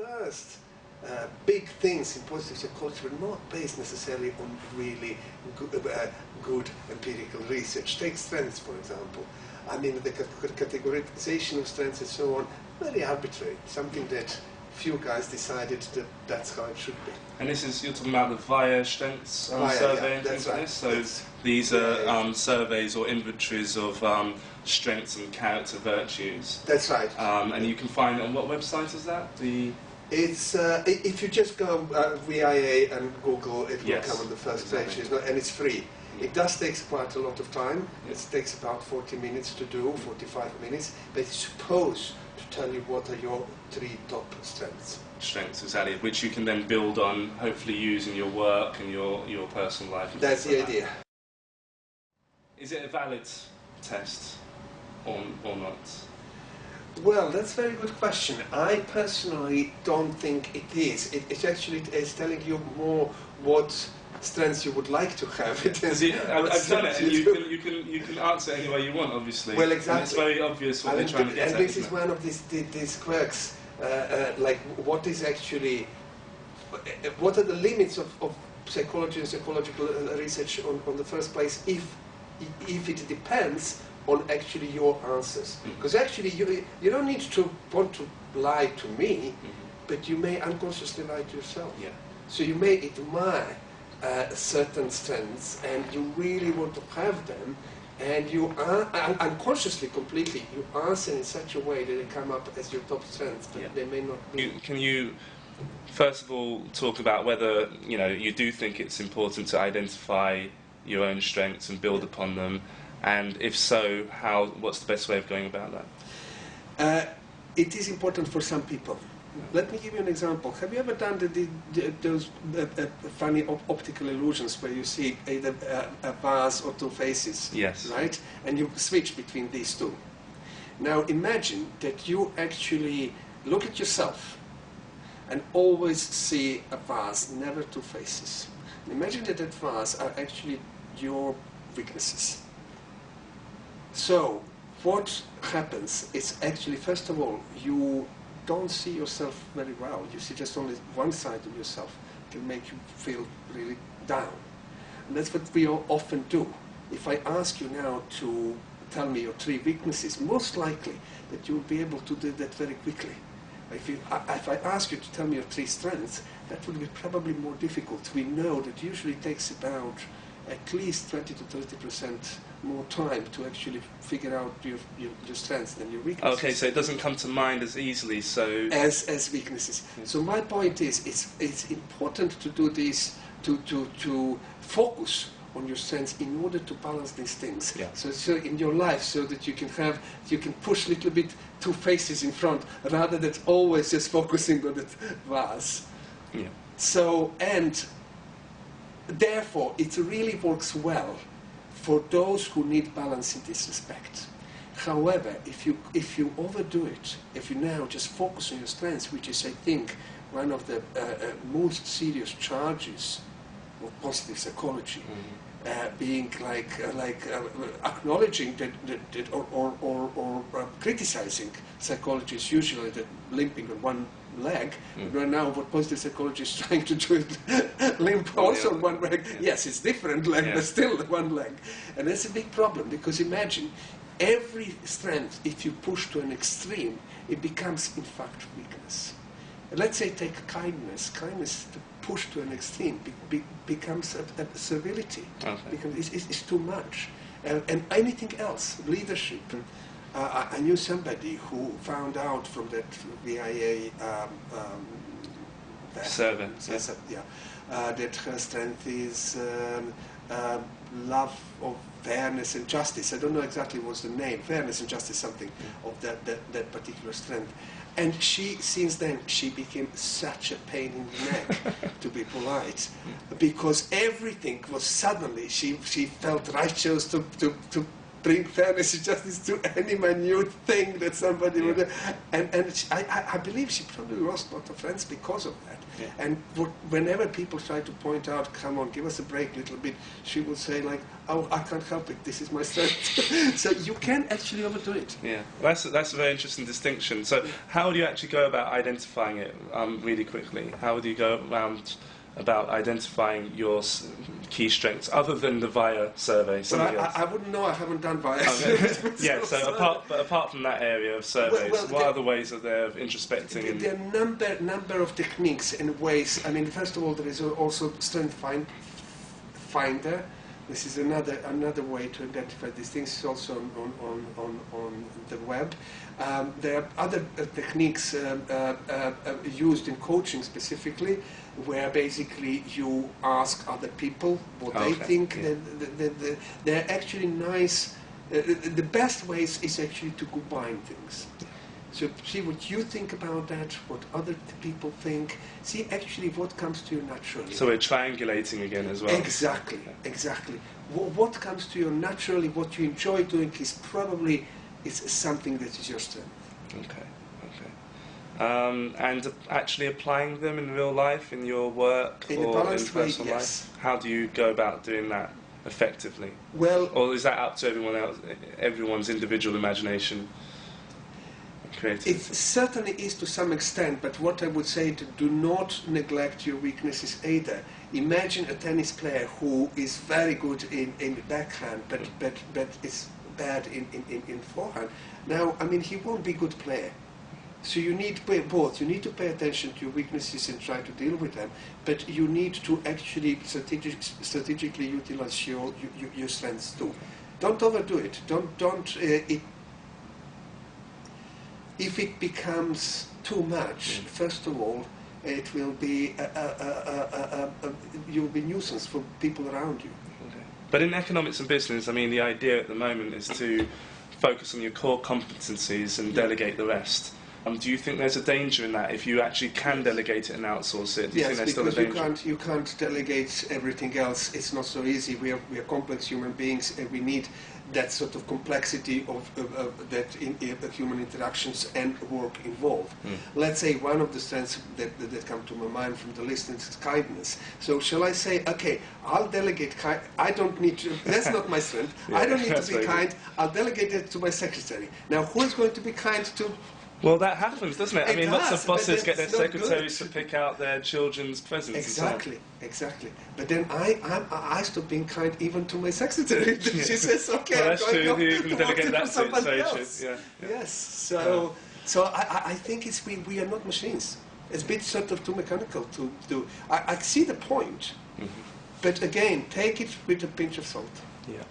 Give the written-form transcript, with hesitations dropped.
first big things in positive psychology were not based necessarily on really good empirical research. Take strengths, for example. I mean, the categorization of strengths and so on, very arbitrary, something that few guys decided that that's how it should be. And this is, you're talking about the VIA strengths survey and things like this? So these are surveys or inventories of strengths and character virtues. That's right. And you can find it on what website is that? It's if you just go VIA and Google, it will come on the first page, and it's free. It does take quite a lot of time. It takes about 40 minutes to do, 45 minutes, but it's supposed to tell you what are your 3 top strengths. Strengths, exactly, which you can then build on, hopefully use in your work and your personal life. That's the idea. Is it a valid test or not? Well, that's a very good question. I personally don't think it is. It actually is telling you more what strengths you would like to have. I've done it, and you can answer any way you want, obviously. Well, exactly. And it's very obvious what they're trying to get at. And this is one of these quirks, like what is actually, what are the limits of psychology and psychological research on the first place if it depends on actually your answers. Because actually you don't need to want to lie to me, but you may unconsciously lie to yourself. Yeah. So you may admire certain strengths and you really want to have them, and you unconsciously, completely, you answer in such a way that they come up as your top strengths, but they may not be. Can you first of all talk about whether you do think it's important to identify your own strengths and build upon them, and if so, what's the best way of going about that? It is important for some people. Let me give you an example. Have you ever done those funny optical illusions where you see either a vase or 2 faces? Yes. Right? And you switch between these 2. Now imagine that you actually look at yourself and always see a vase, never 2 faces. And imagine that vase are actually your weaknesses. So what happens is actually, first of all, you don't see yourself very well. You see just only one side of yourself. It can make you feel really down. And that's what we all often do. If I ask you now to tell me your 3 weaknesses, most likely that you'll be able to do that very quickly. If I ask you to tell me your 3 strengths, that would be probably more difficult. We know that usually it takes about at least 20 to 30% more time to actually figure out your strengths than your weaknesses. Okay, so it doesn't come to mind as easily, so... As weaknesses. So my point is, it's important to do this, to focus on your strengths in order to balance these things. Yeah. So in your life, so that you can push a little bit 2 faces in front, rather than always just focusing on the vase. Yeah. So, and therefore, it really works well for those who need balance in this respect. However, if you overdo it, if you now just focus on your strengths, which is, I think, one of the most serious charges of positive psychology, being like acknowledging that or criticizing psychology is usually that limping on one leg. Right now, what positive psychology is trying to do is limp also on one leg. Yes, it's different leg, but still one leg. And that's a big problem, because imagine, every strength, if you push to an extreme, it becomes, in fact, weakness. And let's say take kindness. Kindness, to push to an extreme, becomes a servility. Okay. It's too much. And anything else, leadership. I knew somebody who found out from that VIA survey, that her strength is love of fairness and justice. I don't know exactly what's the name, fairness and justice, something of that particular strength. And since then, she became such a pain in the neck, to be polite, because everything was suddenly, she felt righteous to bring fairness. She just needs to any minute thing that somebody would. And I believe she probably lost a lot of friends because of that. Yeah. And whenever people try to point out, come on, give us a break a little bit, she would say like, oh, I can't help it, this is my strength. So you can actually overdo it. Yeah, that's a very interesting distinction. So how do you actually go about identifying it really quickly? How do you go around about identifying your key strengths, other than the VIA survey? Well, I wouldn't know, I haven't done VIA surveys. Yeah, so apart from that area of surveys, what other ways are there of introspecting? There are number of techniques and ways. I mean, first of all, there is also strength finder. This is another way to identify these things. It's also on the web. There are other techniques used in coaching specifically, where basically you ask other people what they think. Yeah. They're actually nice. The best ways is actually to combine things. So see what you think about that, what other people think. See actually what comes to you naturally. So we're triangulating again as well. Exactly, exactly. What comes to you naturally, what you enjoy doing is probably something that is your strength. Okay, okay. And actually applying them in real life, in your work in or a balanced in personal way, yes. life? How do you go about doing that effectively? Well, or is that up to everyone's individual imagination? It certainly is to some extent, but what I would say, do not neglect your weaknesses either. Imagine a tennis player who is very good in backhand, but is bad in forehand. Now, I mean, he won't be a good player. So you need both. You need to pay attention to your weaknesses and try to deal with them, but you need to actually strategically utilize your strengths too. Don't overdo it. If it becomes too much, first of all, it will be you'll be a nuisance for people around you. Okay. But in economics and business, I mean, the idea at the moment is to focus on your core competencies and delegate the rest. Do you think there's a danger in that if you actually can delegate it and outsource it? Do you think there's still a danger? Because you can't delegate everything else. It's not so easy. We are complex human beings, and we need that sort of complexity of that human interactions and work involved. Let's say one of the strengths that come to my mind from the list is kindness. So shall I say, okay, I'll delegate kind. I don't need to. That's not my strength. I don't need to be kind. I'll delegate it to my secretary. Now, who is going to be kind to? Well, that happens, doesn't it? I mean, lots of bosses get their secretaries to pick out their children's presents. Exactly, and so on. Exactly. But then I stop being kind even to my secretary. She says, "Okay, well, that's true. You can delegate that to somebody else." Yeah. Yes. So I think we are not machines. It's a bit sort of too mechanical to do. I see the point, but again, take it with a pinch of salt. Yeah.